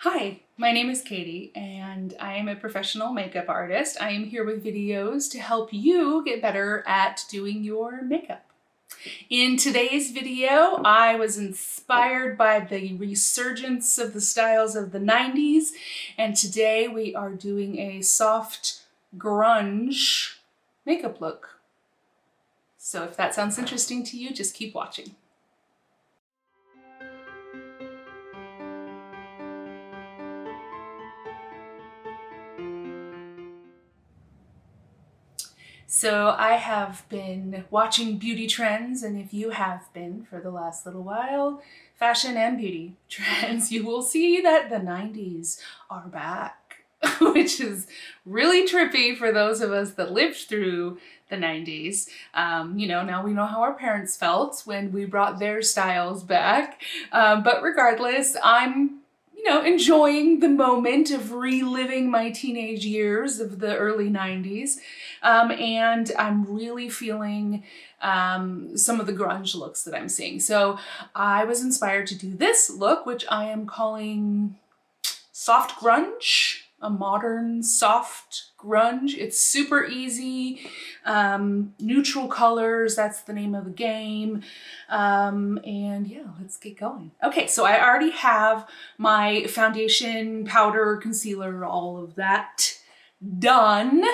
Hi, my name is Katie and I am a professional makeup artist. I am here with videos to help you get better at doing your makeup. In today's video, I was inspired by the resurgence of the styles of the 90s, and today we are doing a soft grunge makeup look. So if that sounds interesting to you, just keep watching. So I have been watching beauty trends, and if you have been for the last little while, fashion and beauty trends, you will see that the 90s are back, which is really trippy for those of us that lived through the 90s. Now we know how our parents felt when we brought their styles back. But regardless, I'm enjoying the moment of reliving my teenage years of the early 90s. And I'm really feeling some of the grunge looks that I'm seeing. So I was inspired to do this look, which I am calling soft grunge, a modern soft grunge. It's super easy, neutral colors, that's the name of the game. And yeah, let's get going. Okay, so I already have my foundation, powder, concealer, all of that done.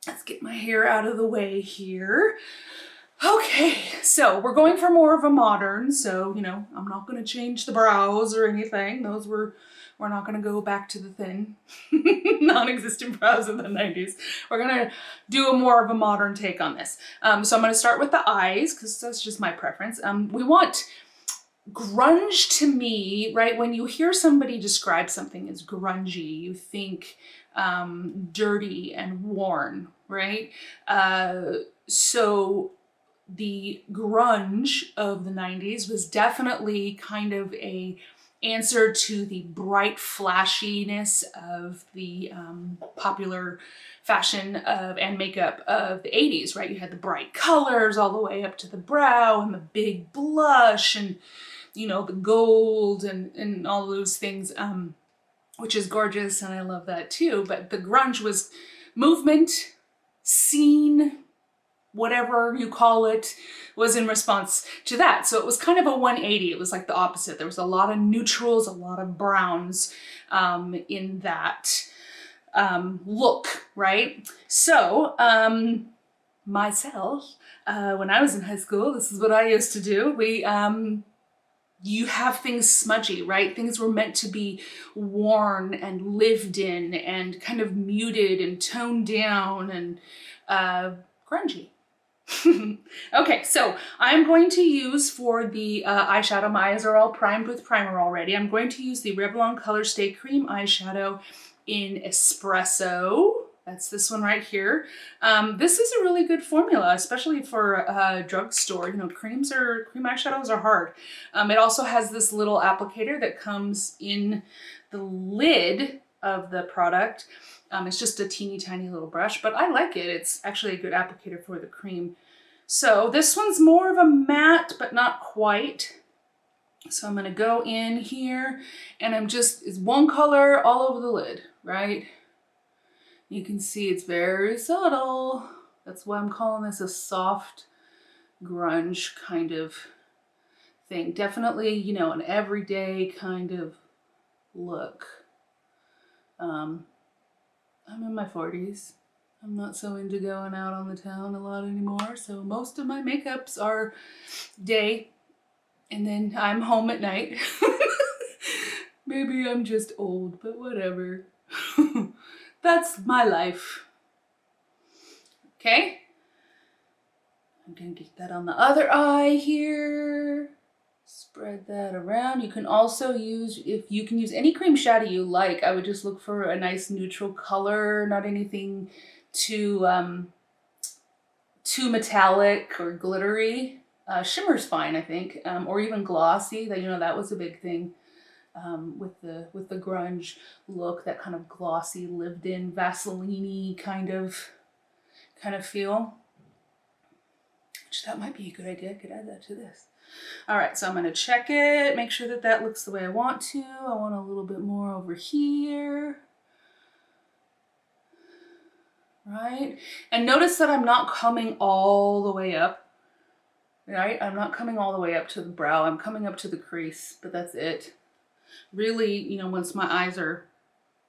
Let's get my hair out of the way here. Okay, so we're going for more of a modern, so, I'm not going to change the brows or anything. We're not going to go back to the thin, non-existent brows of the 90s. We're going to do more of a modern take on this. So I'm going to start with the eyes, because that's just my preference. We want grunge to me, right? When you hear somebody describe something as grungy, you think dirty and worn, right? So the grunge of the 90s was definitely kind of a answer to the bright flashiness of the popular fashion and makeup of the 80s, right? You had the bright colors all the way up to the brow and the big blush and, the gold and all those things, which is gorgeous, and I love that too. But the grunge was movement, scene, whatever you call it, was in response to that. So it was kind of a 180. It was like the opposite. There was a lot of neutrals, a lot of browns in that look, right? So myself, when I was in high school, this is what I used to do. You have things smudgy, right? Things were meant to be worn and lived in and kind of muted and toned down and grungy. Okay, so I'm going to use for the eyeshadow, my eyes are all primed with primer already. I'm going to use the Revlon Color Stay Cream eyeshadow in Espresso. That's this one right here. This is a really good formula, especially for a drugstore. Cream eyeshadows are hard. It also has this little applicator that comes in the lid of the product. It's just a teeny tiny little brush, but I like it. It's actually a good applicator for the cream. So this one's more of a matte, but not quite. So I'm gonna go in here and it's one color all over the lid, right? You can see it's very subtle. That's why I'm calling this a soft grunge kind of thing. Definitely, an everyday kind of look. I'm in my 40s. I'm not so into going out on the town a lot anymore, so most of my makeups are day, and then I'm home at night. Maybe I'm just old, but whatever. That's my life. Okay? I'm gonna get that on the other eye here. Spread that around. You can also use any cream shadow you like. I would just look for a nice neutral color, not anything too metallic or glittery. Shimmer's fine, I think, or even glossy. That was a big thing with the grunge look. That kind of glossy, lived-in, Vaseline-y kind of feel. Which that might be a good idea. I could add that to this. All right, so I'm gonna check it, make sure that that looks the way I want to. I want a little bit more over here. Right? And notice that I'm not coming all the way up, right? I'm not coming all the way up to the brow. I'm coming up to the crease, but that's it. Really, you know, once my eyes are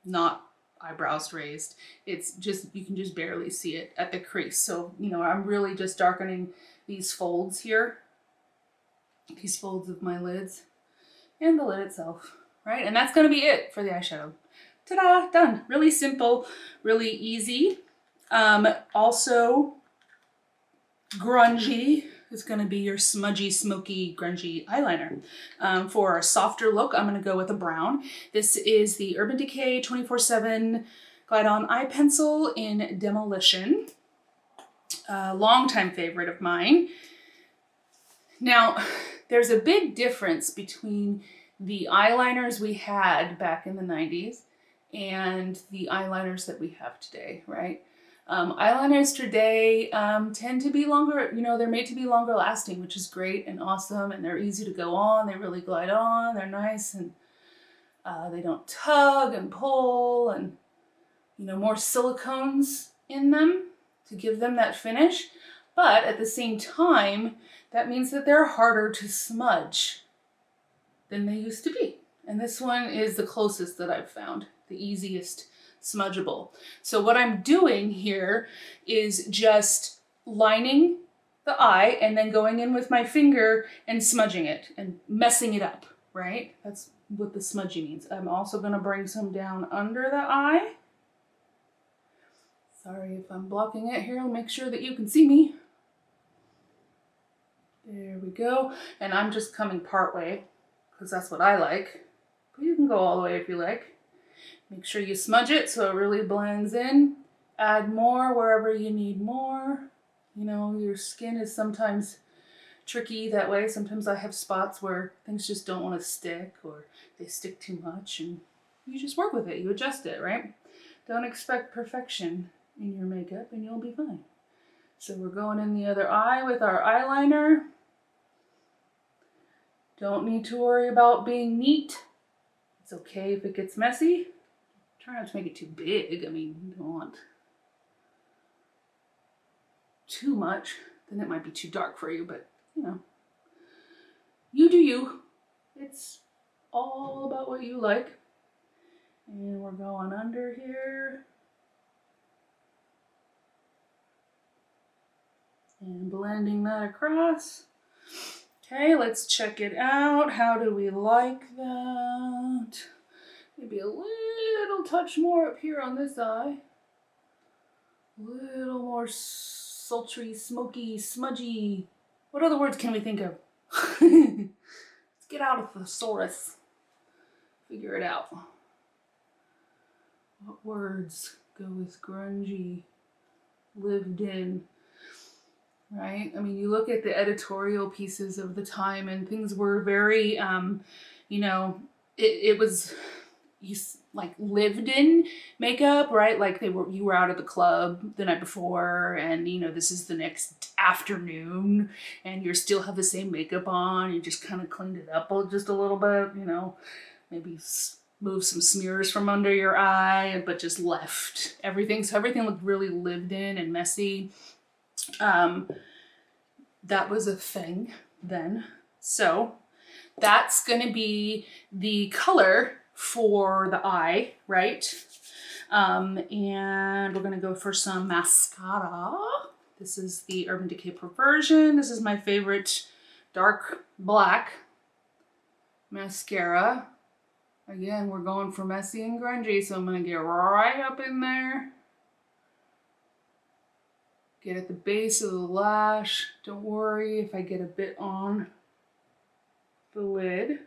not eyebrows raised, it's just, you can just barely see it at the crease. So, you know, I'm really just darkening these folds here, these folds of my lids and the lid itself, right? And that's gonna be it for the eyeshadow. Ta-da, done. Really simple, really easy. Also, grungy is going to be your smudgy, smoky, grungy eyeliner. For a softer look, I'm going to go with a brown. This is the Urban Decay 24/7 Glide On Eye Pencil in Demolition. A longtime favorite of mine. Now, there's a big difference between the eyeliners we had back in the 90s and the eyeliners that we have today, right? Eyeliners today tend to be longer, you know, they're made to be longer lasting, which is great and awesome, and they're easy to go on, they really glide on, they're nice, and they don't tug and pull, and, you know, more silicones in them to give them that finish. But at the same time, that means that they're harder to smudge than they used to be. And this one is the closest that I've found, the easiest smudgeable. So what I'm doing here is just lining the eye and then going in with my finger and smudging it and messing it up, right? That's what the smudgy means. I'm also gonna bring some down under the eye. Sorry if I'm blocking it here, I'll make sure that you can see me. There we go. And I'm just coming part way because that's what I like. But you can go all the way if you like. Make sure you smudge it so it really blends in. Add more wherever you need more. You know, your skin is sometimes tricky that way. Sometimes I have spots where things just don't want to stick or they stick too much, and you just work with it. You adjust it, right? Don't expect perfection in your makeup and you'll be fine. So we're going in the other eye with our eyeliner. Don't need to worry about being neat. It's okay if it gets messy. Try not to make it too big. I mean, you don't want too much, then it might be too dark for you, but you know, you do you. It's all about what you like. And we're going under here. And blending that across. Okay, let's check it out. How do we like that? Maybe a little touch more up here on this eye. A little more sultry, smoky, smudgy. What other words can we think of? Let's get out of the thesaurus. Figure it out. What words go with grungy, lived in, right? I mean, you look at the editorial pieces of the time and things were very, you know, it was like lived in makeup, right? Like you were out at the club the night before and, you know, this is the next afternoon and you still have the same makeup on. You just kind of cleaned it up just a little bit, you know, maybe move some smears from under your eye, but just left everything. So everything looked really lived in and messy. That was a thing then. So that's going to be the color for the eye, right? And we're going to go for some mascara. This is the Urban Decay Perversion. This is my favorite dark black mascara. Again, we're going for messy and grungy, so I'm going to get right up in there. Get at the base of the lash. Don't worry if I get a bit on the lid.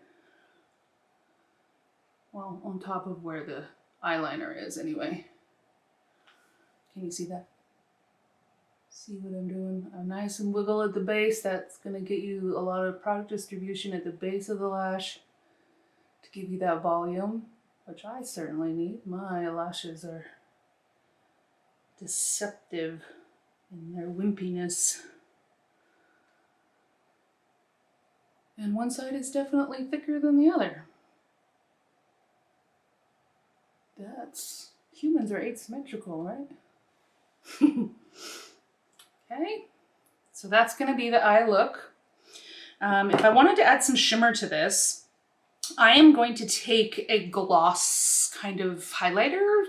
Well, on top of where the eyeliner is anyway. Can you see that? See what I'm doing? I'm nice and wiggle at the base. That's going to get you a lot of product distribution at the base of the lash to give you that volume, which I certainly need. My lashes are deceptive in their wimpiness. And one side is definitely thicker than the other. Humans are asymmetrical, right? Okay, so that's gonna be the eye look. If I wanted to add some shimmer to this, I am going to take a gloss kind of highlighter.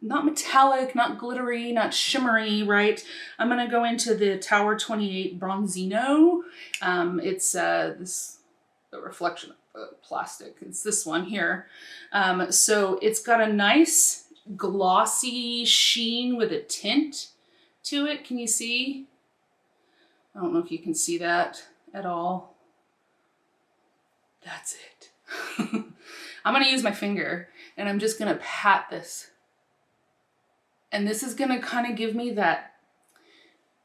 Not metallic, not glittery, not shimmery, right? I'm gonna go into the Tower 28 Bronzino. It's the reflection of plastic. It's this one here. So it's got a nice glossy sheen with a tint to it. Can you see? I don't know if you can see that at all. That's it. I'm gonna use my finger and I'm just gonna pat this. And this is gonna kind of give me that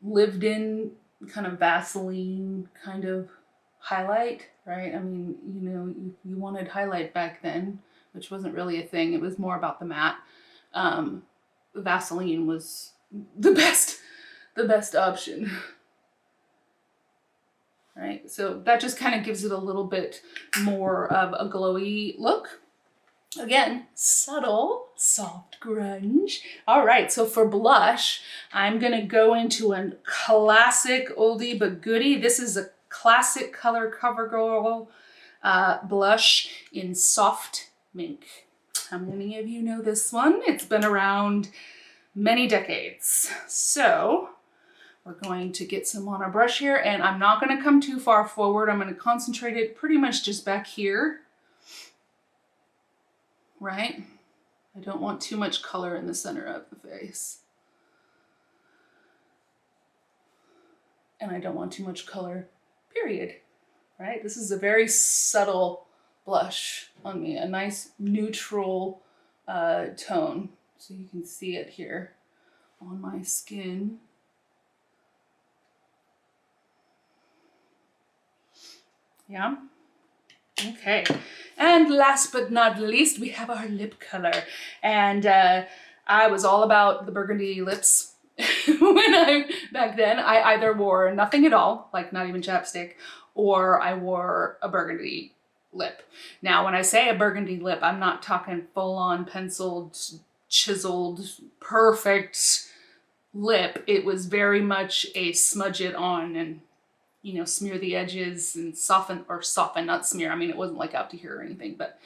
lived in kind of Vaseline kind of highlight, right? I mean, you know, you wanted highlight back then, which wasn't really a thing. It was more about the matte. Vaseline was the best option. Right, so that just kind of gives it a little bit more of a glowy look. Again, subtle, soft grunge. All right, so for blush, I'm gonna go into a classic oldie but goodie. This is a classic color CoverGirl blush in Soft Mink. How many of you know this one? It's been around many decades. So we're going to get some on our brush here, and I'm not going to come too far forward. I'm going to concentrate it pretty much just back here, right? I don't want too much color in the center of the face. And I don't want too much color, period, right? This is a very subtle blush on me, a nice neutral tone. So you can see it here on my skin. Yeah. Okay. And last but not least, we have our lip color. And I was all about the burgundy lips back then. I either wore nothing at all, like not even chapstick, or I wore a burgundy lip. Now, when I say a burgundy lip, I'm not talking full on penciled, chiseled, perfect lip. It was very much a smudge it on and, you know, smear the edges and soften, not smear. I mean, it wasn't like out to here or anything, but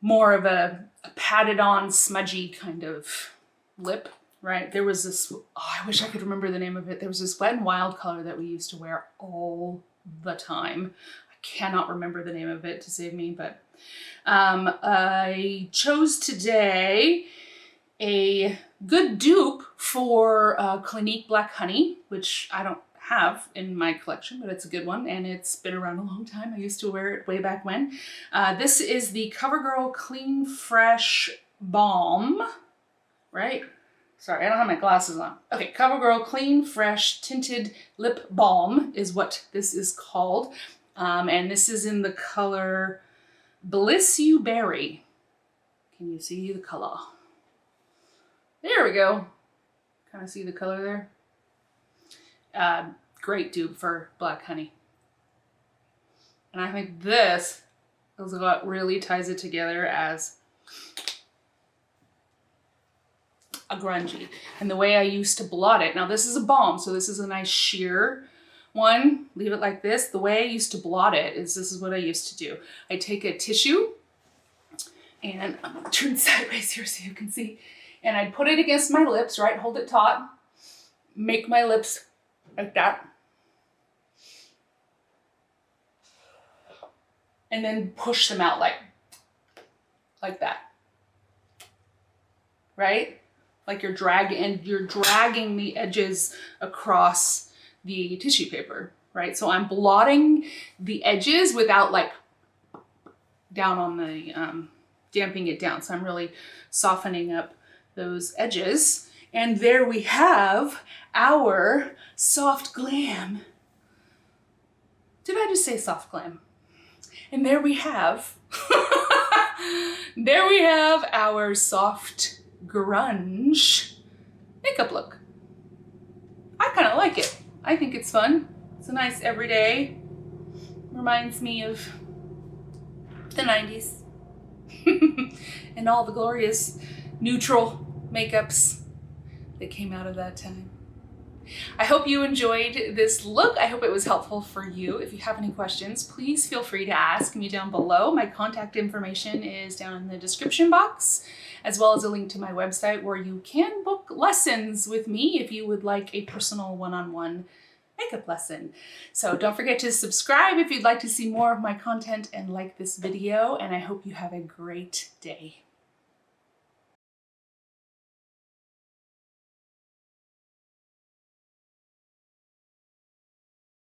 more of a patted on, smudgy kind of lip, right? There was this, I wish I could remember the name of it. There was this Wet n Wild color that we used to wear all the time. I cannot remember the name of it to save me, but I chose today a good dupe for Clinique Black Honey, which I don't have in my collection, but it's a good one and it's been around a long time. I used to wear it way back when. This is the CoverGirl Clean Fresh Balm, right? Sorry, I don't have my glasses on. Okay, CoverGirl Clean Fresh Tinted Lip Balm is what this is called. And this is in the color Bliss You Berry. Can you see the color? There we go. Kind of see the color there. Great dupe for Black Honey. And I think this is what really ties it together as a grungy. And the way I used to blot it, now this is a balm, so this is a nice sheer one. Leave it like this. The way I used to blot it is this is what I used to do. I take a tissue, and I'm gonna turn sideways here so you can see. And I'd put it against my lips, right? Hold it taut. Make my lips like that. And then push them out like that. Right? Like you're dragging the edges across the tissue paper, right? So I'm blotting the edges without like down on the, damping it down. So I'm really softening up those edges. And there we have our soft glam. Did I just say soft glam? And there we have, there we have our soft grunge makeup look. I kind of like it. I think it's fun. It's a nice everyday. Reminds me of the 90s and all the glorious neutral makeups that came out of that time. I hope you enjoyed this look. I hope it was helpful for you. If you have any questions, please feel free to ask me down below. My contact information is down in the description box, as well as a link to my website where you can book lessons with me if you would like a personal one-on-one makeup lesson. So don't forget to subscribe if you'd like to see more of my content and like this video, and I hope you have a great day.